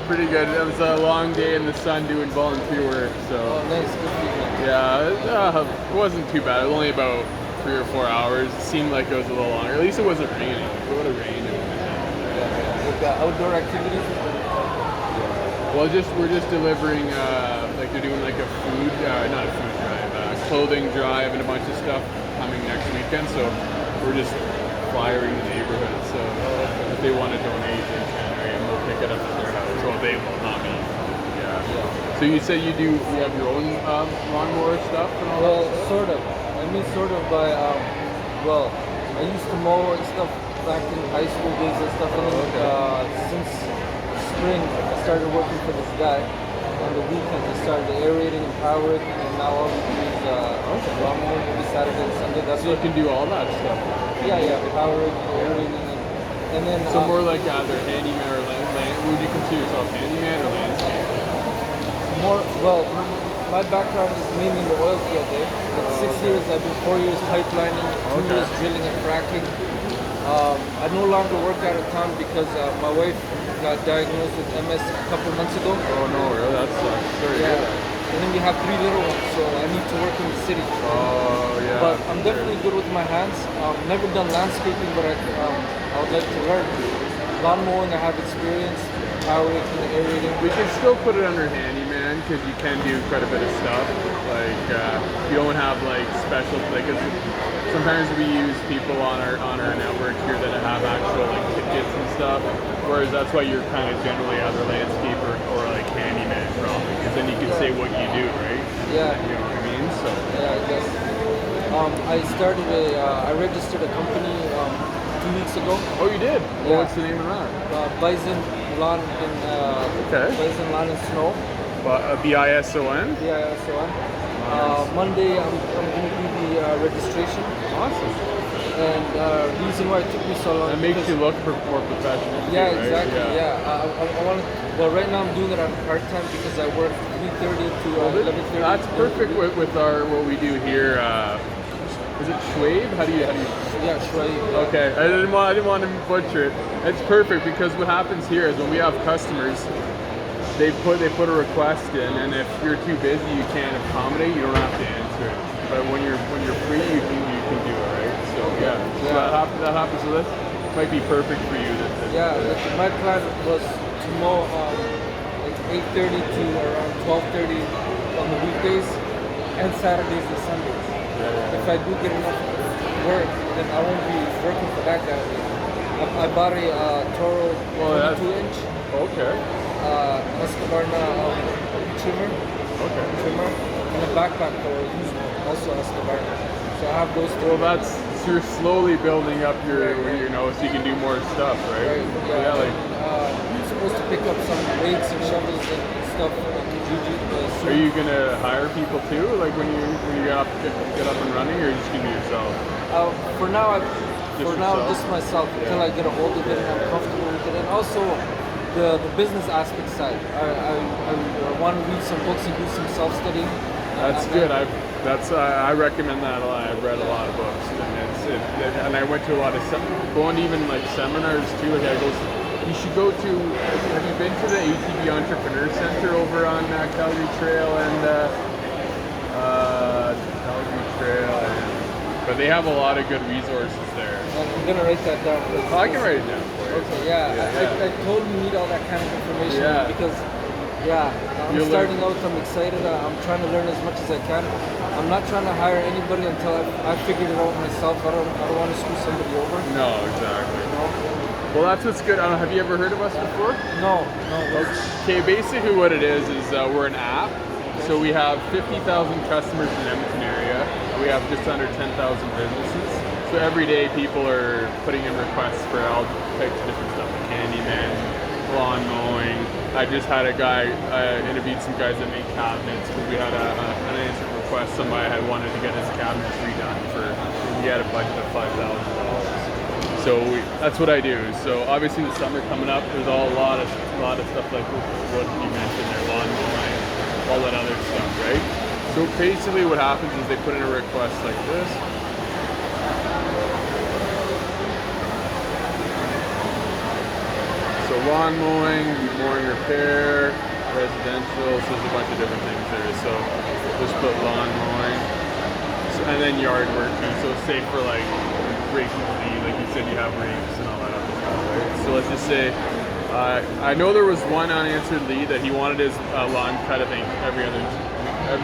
pretty good. It was a long day in the sun doing volunteer work, so Oh, nice. Good feedback. yeah, it wasn't too bad. It was only about 3 or 4 hours. It seemed like it was a little longer. At least it wasn't raining. If it would have rained, it would have been Yeah. With the outdoor activities. well, we're just delivering, like they're doing like a food, not a food drive, clothing drive and a bunch of stuff coming next weekend. So we're just flyering the neighborhood. So if they want to donate, they can, right? And we'll pick it up at their house. Well, they will, not me. Yeah. So you said you have your own lawnmower stuff and all Well, that? sort of. I mean, sort of by, well, I used to mow and stuff back in high school days and stuff. And then, since spring, I started working for this guy. On the weekends, I started aerating and powering, and now all we do is lawnmower every Saturday and Sunday. That's So you can do all that stuff. yeah, powering, aerating, and then So more like either handyman or land. Would you consider yourself handyman or landscape? more. Well, my background is mainly in the oil field. Like 6 years, I've been 4 years pipelining, 2 years drilling and fracking. I no longer work out of town because my wife got diagnosed with MS a couple months ago. Oh no, really? That sucks. Sorry. And then we have 3 little ones, so I need to work in the city. Oh yeah. But I'm definitely good with my hands. Never done landscaping, but I would like to learn. Lawn mowing, I have experience. Power raking, aerating. We can still put it under handyman because you can do quite a bit of stuff. Like you don't have like special sometimes we use people on our network here that have actual like tickets and stuff. Whereas that's why you're kind of generally either landscaper or like handyman probably, because then you can say what you do, right? Yeah. You know what I mean? So Yeah, I guess. I registered a company 2 weeks ago. oh, you did? Yeah. Well, what's the name of that? Bison Lawn Bison Lawn and Snow. BISON? BISON. Monday, I'm going to do the registration. Awesome. And reason why it took me so long. That makes you look more professional. Yeah, too, right? exactly. Yeah. I want to. Well, right now I'm doing it on part time because I work 3:30 to 11:30. That's perfect with what we do here. Is it Schwabe? How do you? Yeah, Schwabe. Okay, I didn't want to butcher it. It's perfect because what happens here is when we have customers, they put a request in, and if you're too busy, you can't accommodate. You don't have to answer it. But when you're free, you can do it, right? So yeah. So that happens with us. Might be perfect for you. My plan was to mow like 8:30 to around 12:30 on the weekdays and Saturdays and Sundays. If I do get enough work, then I won't be working for that guy. I bought a Toro 22-inch Okay. Husqvarna trimmer, and a backpack for used one, also Husqvarna. So I have those three. Well, so you're slowly building up your so you can do more stuff, right? Yeah. I'm supposed to pick up some rakes and shovels and stuff like Kijiji. Are you gonna hire people too, like when you get up and running, or are you just gonna be yourself? For now, yourself? just myself until I get a hold of it and I'm comfortable with it, and also the business aspect side. I want to read some books and do some self-studying. That's good. I recommend that a lot. I've read a lot of books, and I went to a lot of going to even like seminars too. Like you should go to. Have you been to the ATV Entrepreneur Center over on Calgary Trail and but they have a lot of good resources there. I'm gonna write that down. I can write it down for you. Okay, I totally need all that kind of information because I'm You'll starting out. I'm excited. I'm trying to learn as much as I can. I'm not trying to hire anybody until I figured it out myself. I don't want to screw somebody over. No, exactly. Well, that's what's good. Have you ever heard of us before? No. Okay, basically what it is we're an app. So we have 50,000 customers in the Edmonton area. We have just under 10,000 businesses. So every day people are putting in requests for all types of different stuff, like handyman, lawn mowing. I just had a guy, interviewed some guys that make cabinets because we had an answered request. Somebody had wanted to get his cabinets redone he had a budget of $5,000. So that's what I do. So obviously the summer coming up, there's a lot of stuff like what you mentioned there, lawn mowing, all that other stuff, right? So basically what happens is they put in a request like this. So lawn mowing, mowing repair, residential, so there's a bunch of different things there. So just put lawn mowing. And then yard work too. So say for like raking the leaf, like you said, you have rakes and all that other stuff, right? So let's just say, I know there was one unanswered lead that he wanted his lawn cut, I think, every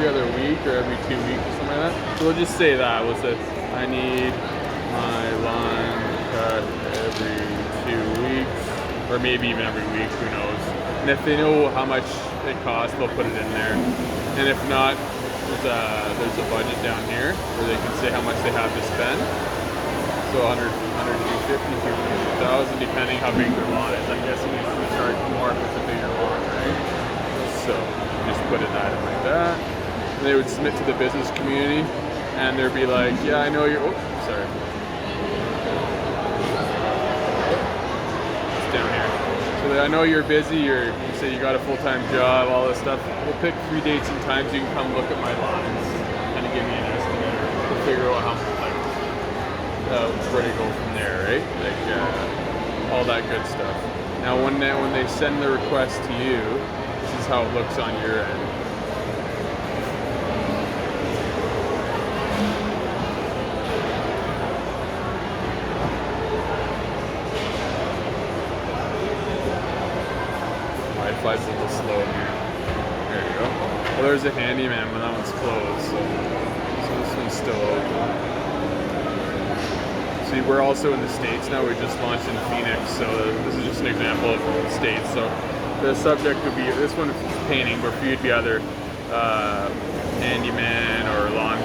other week or every 2 weeks or something like that. So we'll just say that was that I need my lawn cut every 2 weeks, or maybe even every week, who knows. And if they know how much it costs, they'll put it in there. And if not, there's a budget down here where they can say how much they have to spend. So 100, 150, 200,000, depending how big their lawn is. I'm guessing it's going to charge more if it's a bigger lawn, right? So just put an item like that. And they would submit to the business community, and they'd be like, yeah, I know you're, oh, sorry. It's down here. So I know you're busy, you say you got a full-time job, all this stuff. We'll pick 3 dates and times you can come look at my lawns and give me an estimate to figure out how much, like, where to go from there, right? Like, all that good stuff. Now, when they send the request to you, this is how it looks on your end. Wi-Fi's a little slow here. There you go. Well, there's a handyman, but that one's closed, so this one's still open. See, we're also in the States now. We just launched in Phoenix, so this is just an example of the States. So the subject would be, this one is painting, but for you to be either handyman or lawn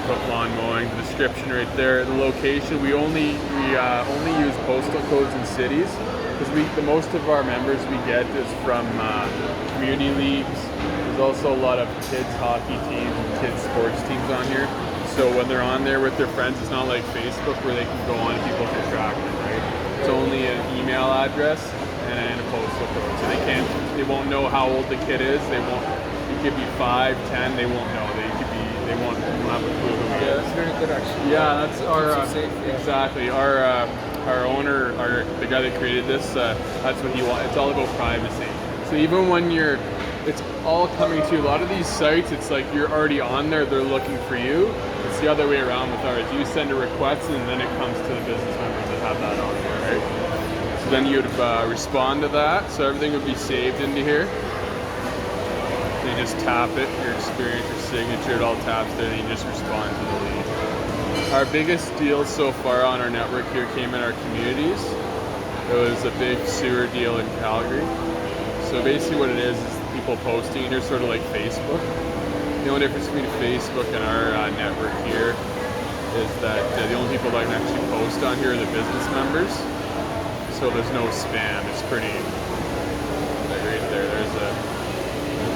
mowing. The description right there. The location, we only use postal codes in cities, because the most of our members we get is from community leagues. There's also a lot of kids hockey teams and kids sports teams on here. So when they're on there with their friends, it's not like Facebook where they can go on and people can track them, right? It's only an email address and a postal code. So they won't know how old the kid is. It could be 5, 10, they won't know. They won't have a clue who he is. That's very good actually. Yeah, that's our, safe, yeah. exactly. Our owner, the guy that created this, that's what he wants. It's all about privacy. So even when it's all coming to you. A lot of these sites, it's like you're already on there, they're looking for you. It's the other way around with ours. You send a request and then it comes to the business members that have that on there, right? So then you would respond to that. So everything would be saved into here. So you just tap it, your experience, your signature, it all taps there, and you just respond to the lead. Our biggest deal so far on our network here came in our communities. It was a big sewer deal in Calgary. So basically what it is people posting. They're sort of like Facebook. The only difference between Facebook and our network here is that the only people that can actually post on here are the business members. So there's no spam. It's pretty, like right there. There's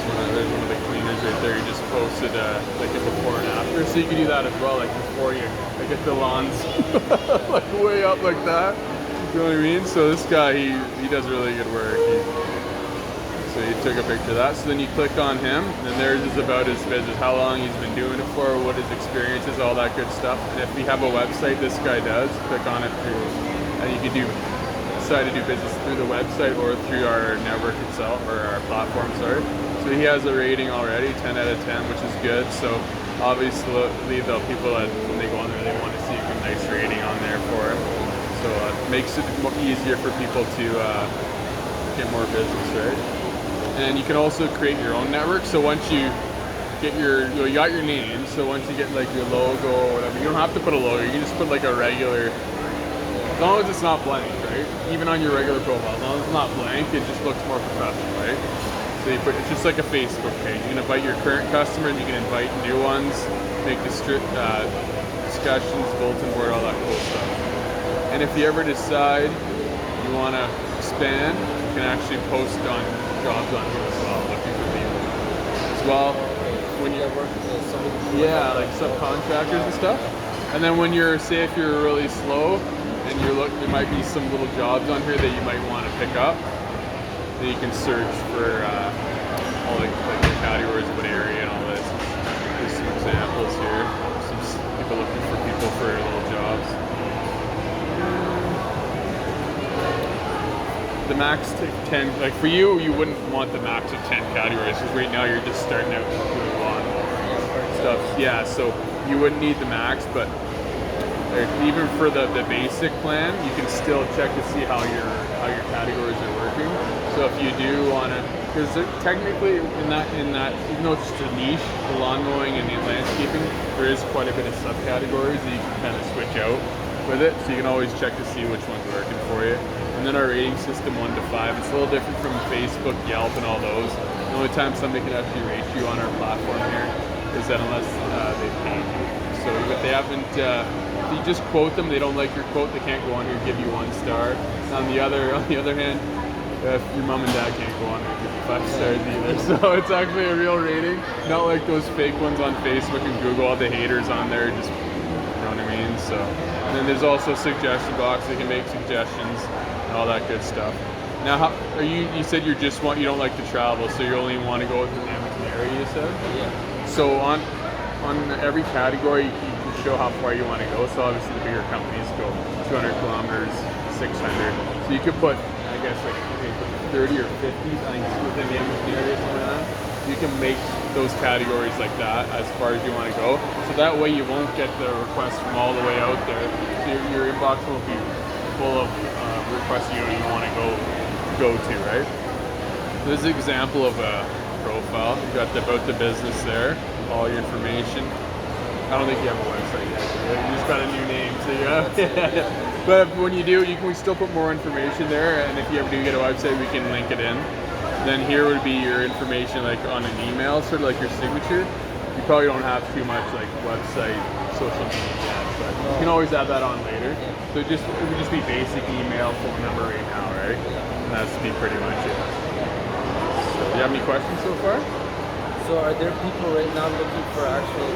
one of the cleaners right there. You just posted like a before and after. So you can do that as well. Like before you get the lawns like way up like that. You know what I mean? So this guy, he does really good work. So you took a picture of that. So then you click on him, and theirs is about his business, how long he's been doing it for, what his experience is, all that good stuff. And if you have a website, this guy does, click on it through, and you can decide to do business through the website or through our network itself, or our platform, sorry. So he has a rating already, 10 out of 10, which is good. So obviously the people that when they go on there, they want to see a nice rating on there for him. So it makes it easier for people to get more business, right? And you can also create your own network. So once you get you got your name. So once you get like your logo or whatever, you don't have to put a logo. You can just put like a regular, as long as it's not blank, right? Even on your regular profile, as long as it's not blank, it just looks more professional, right? So it's just like a Facebook page. You can invite your current customers, you can invite new ones, make discussions, bulletin board, all that cool stuff. And if you ever decide you want to expand, you can actually post on jobs on here as well, looking for people as well. When you work with somebody, yeah, like subcontractors and stuff. And then when say if you're really slow and there might be some little jobs on here that you might want to pick up. Then you can search for all like the categories, what area, and all this. There's some examples here. Some people looking for people for little jobs. The max to 10. Like for you, you wouldn't want the max of 10 categories because right now you're just starting out doing lawnmower stuff. Yeah, so you wouldn't need the max, but even for the basic plan, you can still check to see how your categories are working. So if you do want to, because technically in that even though it's just a niche, the lawn mowing and the landscaping, there is quite a bit of subcategories that you can kind of switch out with it. So you can always check to see which one's working for you. And then our rating system 1 to 5, it's a little different from Facebook, Yelp, and all those. The only time somebody can actually rate you on our platform here is that unless they paid you. So if they haven't, if you just quote them, they don't like your quote, they can't go on here and give you 1 star. On the other hand, if your mom and dad can't go on there and give you 5 stars either. So it's actually a real rating, not like those fake ones on Facebook and Google, all the haters on there, just, you know what I mean? So, and then there's also a suggestion box, they can make suggestions and all that good stuff. Now, how, you said you don't like to travel, so you only want to go within the Edmonton area, you said? Yeah. So on every category, you can show how far you want to go. So obviously the bigger companies go 200 kilometers, 600. So you could put, I guess, like 30 or 50, I think, within the Edmonton area, something like that. You can make those categories like that as far as you want to go. So that way you won't get the requests from all the way out there. So your inbox won't be full of requests you want to go to, right? This is an example of a profile. You got about the business there, all your information. I don't think you have a website yet. You just got a new name, so yeah. But when you do, we still put more information there, and if you ever do get a website, we can link it in. Then here would be your information, like on an email, sort of like your signature. You probably don't have too much like website, social media yet, but you can always add that on later. So it would just be basic email, phone number right now, right? And that's be pretty much it. So, do you have any questions so far? So are there people right now looking for actual?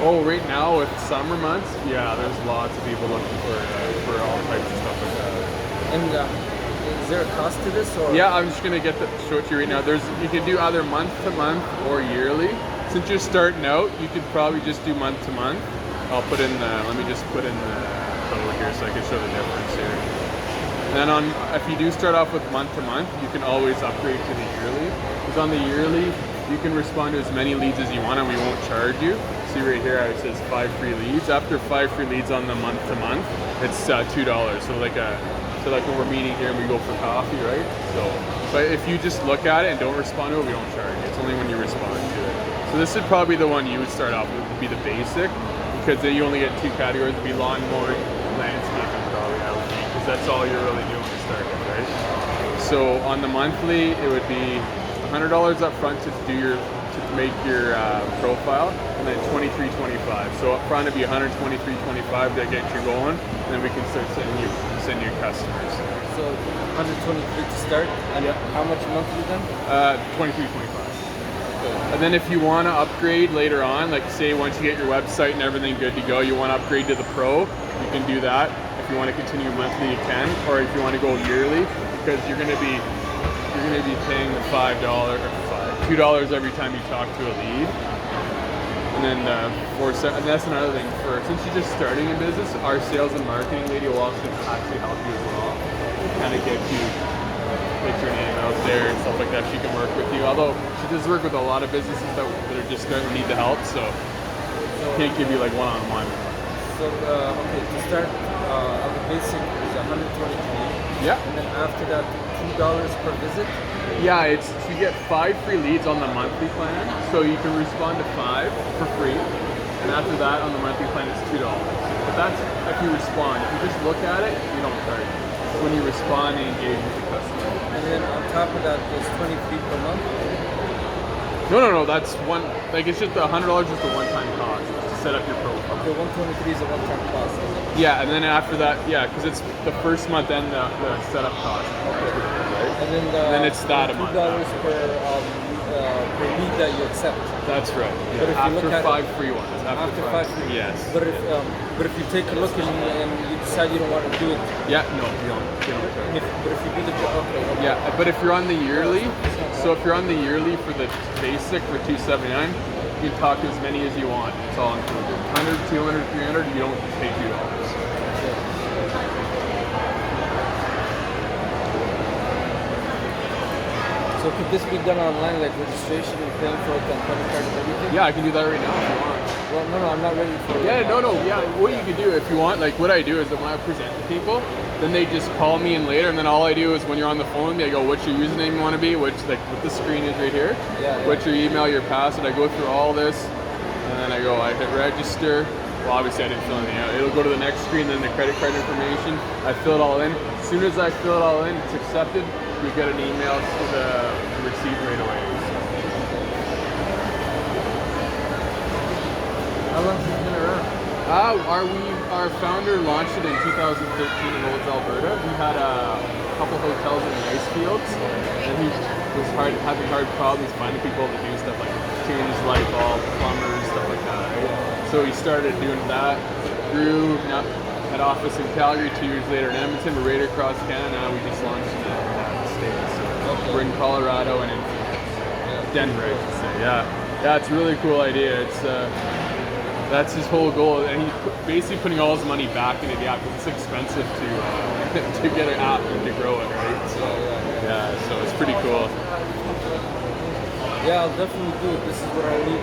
Oh, right now with summer months, yeah, there's lots of people looking for all types of stuff like that. And is there a cost to this, or? Yeah, I'm just gonna show it to you right now. You can do either month to month or yearly. Since you're starting out, you could probably just do month to month. I'll put in let me just put in the code here so I can show the difference here. And then if you do start off with month to month, you can always upgrade to the yearly. Because on the yearly, you can respond to as many leads as you want and we won't charge you. See right here how it says 5 free leads. After 5 free leads on the month to month, it's $2. So like when we're meeting here and we go for coffee, right? So, but if you just look at it and don't respond to it, we don't charge you. It's only when you respond to it. So this would probably be the one you would start off with, would be the basic, because then you only get 2 categories, it'd be lawn mowing, landscaping probably, I would think, because that's all you're really doing to start with, right? So on the monthly, it would be $100 up front to make your profile, and then $23.25. So up front it'd be $123.25 to get you going, and then we can start sending you customers. So 123 to start, and how much monthly then? $23.25. And then if you want to upgrade later on, like say once you get your website and everything good to go, you want to upgrade to the pro, you can do that. If you want to continue monthly, you can, or if you want to go yearly, because you're going to be paying the $2 every time you talk to a lead. And then and that's another thing. Since you're just starting a business, our sales and marketing lady will also actually help you as well, kind of get your name out there and stuff like that. She can work with you. Although she does work with a lot of businesses that are just starting to need the help, so can't give you like one-on-one. So okay, to start, the basic is 123. Yeah. And then after that, $2 per visit. Yeah, you get 5 free leads on the monthly plan, so you can respond to 5 for free. And after that, on the monthly plan, it's $2. But that's if you respond. If you just look at it, you don't charge. When you respond and engage with the customer. And then on top of that, there's 23 per month. No. That's one. Like it's just $100 is the one-time cost to set up your profile. Okay, 123 is a one-time cost. Yeah, and then after that, because it's the first month and the setup cost. Right? And then it's that a month. $2 per lead that you accept. That's right. Yeah. But if you after look at 5 free ones. After 5 free. Yes. But if you take a look and you decide you don't want to do it. Yeah. No, you don't. But if you do the job, okay. Yeah, but if you're on the yearly, so if you're on the yearly for the basic for $279, you can talk to as many as you want. It's all included. 100, 200, 300, you don't pay $2. So could this be done online, like registration and paying for it on credit card and everything? Yeah, I can do that right now if you want. Well, no, I'm not ready for it. Yeah, no, yeah. What you can do if you want, like what I do is that when I present to people, then they just call me in later, and then all I do is when you're on the phone with me, I go, what's your username you want to be, which like what the screen is right here. Yeah. What's your email, your password. I go through all this, and then I go, I hit register. Well, obviously I didn't fill anything out. It'll go to the next screen, then the credit card information. I fill it all in. As soon as I fill it all in, it's accepted. We get an email to the receipt right away. How long has it been around? Our founder launched it in 2013 in Olds, Alberta. We had a couple hotels in the ice fields, and he was having hard problems finding people to do stuff like change light bulb, plumbers, stuff like that. Right? So he started doing that. Grew. Now, head office in Calgary. 2 years later in Edmonton. We're right across Canada. Now we just launched in the United States. So we're in Colorado and in Denver, I should say. Yeah, it's a really cool idea. It's that's his whole goal, and he's basically putting all his money back into the app because it's expensive to to get an app and to grow it, right? So so it's pretty cool. Yeah, I'll definitely do it. This is what I need,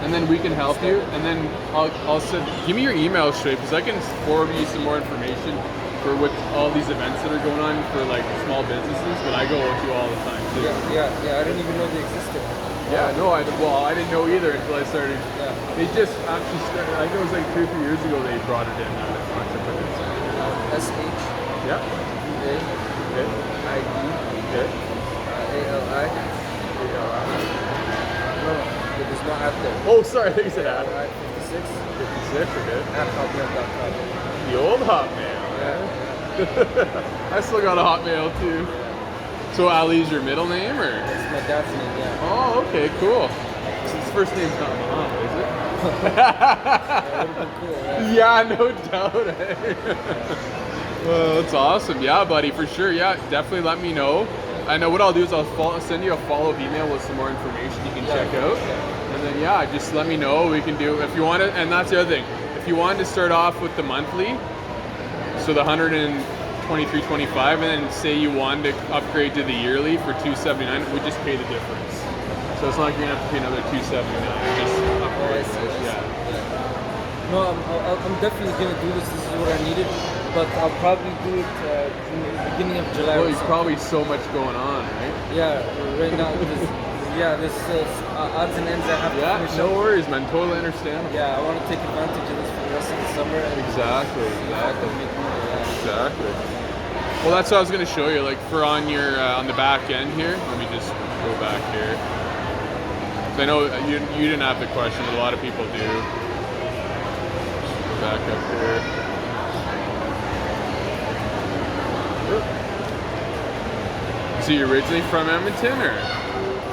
And then we can help you, and then I'll send. Give me your email straight because I can forward you some more information for what all these events that are going on for like small businesses that I go to all the time too. Yeah. I didn't even know they existed. Yeah, no, I didn't know either until I started. Yeah. They just actually started. I think it was like 2 or 3 years ago they brought it in. SH. Yeah. A. Okay. ID. Okay. ALI. No, it is not at there. Oh, sorry, I think you said at. 56. 56, okay. At hotmail.com. The old Hotmail. Yeah. I still got a Hotmail too. So Ali's your middle name, or? It's my dad's name, yeah. Oh, okay, cool. So his first name's not Muhammad, is it? That would have been cool, right? Yeah, no doubt. Well, that's awesome. Yeah, buddy, for sure. Yeah, definitely let me know. I know what I'll do is I'll send you a follow-up email with some more information you can check out. And then, just let me know. We can do, if you want it, and that's the other thing. If you wanted to start off with the monthly, so the $123.25, and then say you wanted to upgrade to the yearly for $279, we just pay the difference. So it's not like you're gonna have to pay another $279. Just upgrade. No, I'm definitely gonna do this. This is what I needed, but I'll probably do it in the beginning of July. Well, there's probably so much going on, right? Yeah, right now. There's odds and ends I have to finish no up. worries, man. Totally understandable. Yeah, I want to take advantage of this for the rest of the summer. And Exactly. make money, yeah. Exactly. Well, that's what I was going to show you. Like for on your on the back end here. Let me just go back here. So I know you didn't have the question, but a lot of people do. Just go back up here. So you originally from Edmonton, or?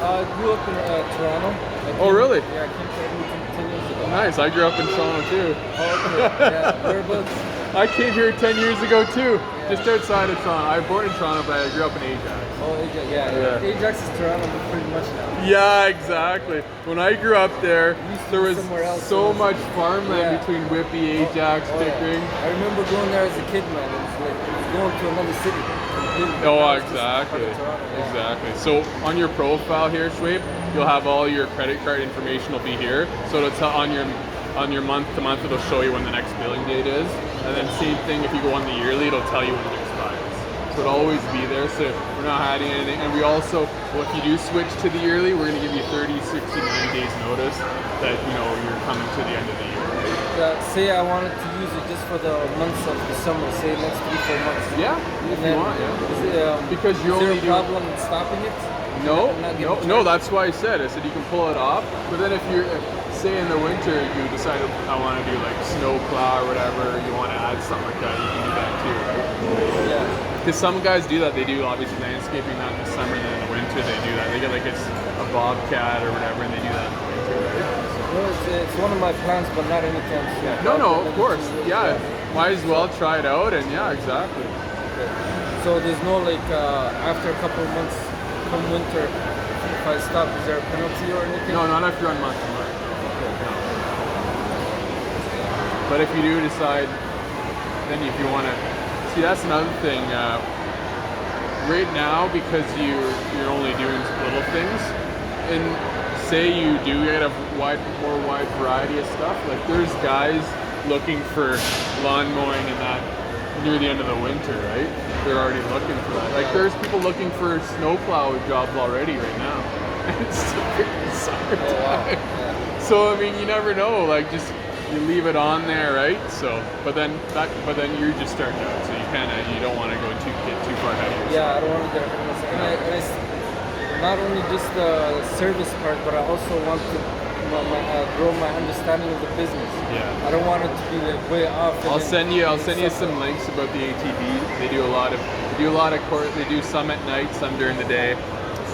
I grew up in Toronto. Oh, really? Yeah, I came to Edmonton 10 years ago. Nice. I grew up in Toronto too. Oh, okay. Yeah, whereabouts? I came here 10 years ago too, just outside of Toronto. I was born in Toronto, but I grew up in Ajax. Oh, Ajax, yeah. Ajax is Toronto, but pretty much now. Yeah, exactly. When I grew up there, there was so much farmland between Whitby, Ajax, Pickering. I remember going there as a kid, man. It was going to another city. Oh, exactly. Exactly. So on your profile here, Schwabe, you'll have all your credit card information will be here. So it'll tell on your month to month, it'll show you when the next billing date is. And then same thing, if you go on the yearly, it'll tell you when it expires. So it'll always be there. So we're not hiding anything. And we also, if you do switch to the yearly, we're going to give you 30, 60, 90 days notice that, you're coming to the end of the year. Say I wanted to use it just for the months of the summer, say next 3-4 months. Yeah, if you want, because you only is there a problem in stopping it? No, that's why I said you can pull it off. But then if you're, say in the winter, you decide I want to do like snow plow or whatever, you want to add something like that, you can do that too, right? Yeah. Because some guys do that. They do obviously landscaping not in the summer, and then in the winter they do that. They get like a bobcat or whatever, and they do that in the winter, right? Well, it's one of my plans, but not anytime soon. No, of course. Yeah, might as well try it out, and exactly. Okay. So there's no after a couple of months, come winter, if I stop, is there a penalty or anything? No, not if you're on month to month. No. But if you do decide, then if you want to, see that's another thing. right now, because you're only doing little things, and say you do get a more wide variety of stuff. Like there's guys looking for lawn mowing and that near the end of the winter, right? They're already looking for that. Like there's people looking for snowplow jobs already right now. It's summertime. Yeah. So I mean, you never know. Like just you leave it on there, right? So, but then you're just starting out, so you don't want to get too far ahead of yourself. Yeah, I don't want to get ahead of myself. And I not only just the service part, but I also want to grow my understanding of the business. Yeah. I don't want it to be like way off. I'll send you some links about the ATV. They do a lot of course. They do some at night, some during the day.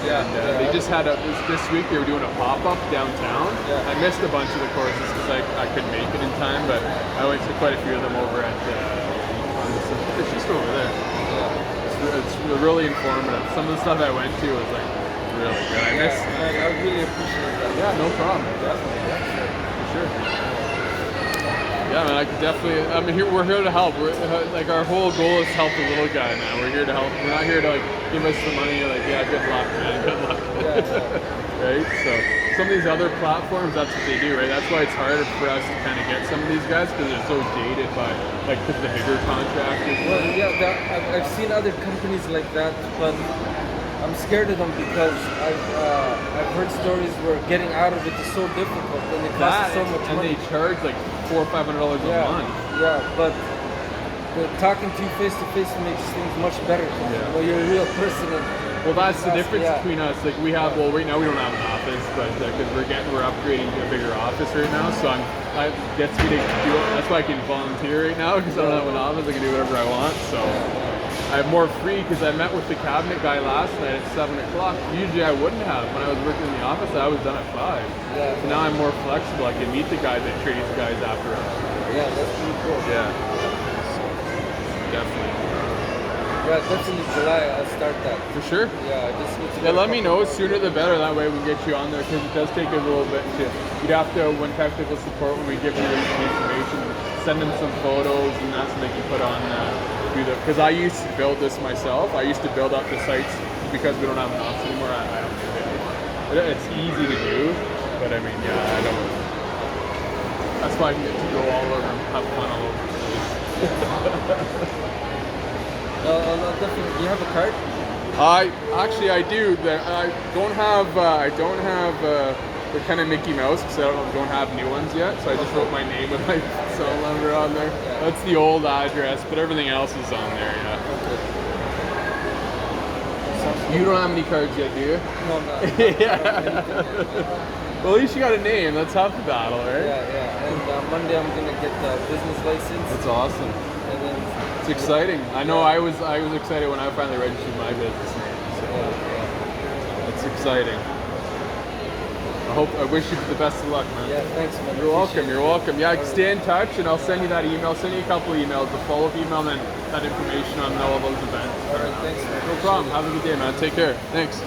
Yeah. And, they just had this week. They were doing a pop-up downtown. Yeah. I missed a bunch of the courses because I couldn't make it in time, but I went to quite a few of them over at it's just over there. Yeah. It's really informative. Some of the stuff I went to was like really good. I really appreciate that. Yeah, no problem. Definitely. For sure. Yeah, man, I could definitely. I mean, we're here to help. We're like our whole goal is to help the little guy, man. We're here to help. We're not here to like give us the money. Like, yeah, good luck, man. Good luck. Yeah. Right. So some of these other platforms, that's what they do, right? That's why it's harder for us to kind of get some of these guys because they're so jaded by like the bigger contractors. Well, yeah, I've seen other companies like that, but I'm scared of them because I've heard stories where getting out of it is so difficult and it costs so much and money. they charge like $400 or $500 a month. Yeah, but talking to you face to face makes things much better. Yeah. Well, you're a real person. And well, that's the difference yeah. between us. Like we have, well, right now we don't have an office, but because we're upgrading to a bigger office right now, so it gets me to do it. That's why I can volunteer right now because I don't have an office. I can do whatever I want. So. I'm more free because I met with the cabinet guy last night at 7 o'clock. Usually I wouldn't have. When I was working in the office, I was done at 5. Yeah. So now I'm more flexible. I can meet the guy that trades guys after us. Yeah, that's pretty cool. Yeah. Definitely. Yeah, definitely July. I'll start that. For sure. Yeah, I just need to. Yeah, let me know sooner the better. That way we can get you on there because it does take a little bit to. You'd have to, when technical support, when we give you the information, send them some photos and that's what they can put on. Because I used to build this myself. I used to build up the sites because we don't have an office anymore. I don't do it. It's easy to do, but I mean, yeah, I don't. That's why I can get to go all over and have fun all over the place. Definitely. Do you have a card? I do. I don't have the kind of Mickey Mouse because I don't have new ones yet. So I just wrote my name and my cell number on there. Yeah. That's the old address, but everything else is on there. Yeah. Okay. You don't have any cards yet, do you? No, no. Yeah. Well, at least you got a name. That's half the battle, right? Yeah. And Monday I'm gonna get the business license. That's awesome. And then It's exciting. I know. I was excited when I finally registered my business name. So it's exciting. I wish you the best of luck, man. Yeah, thanks, man. You're welcome. Appreciate You're welcome. Yeah, All stay in touch, and I'll send you that email. I'll send you a couple emails, the follow-up email, and then that information on all those events. All right, thanks, man. No problem. Have a good day, man. Take care. Thanks.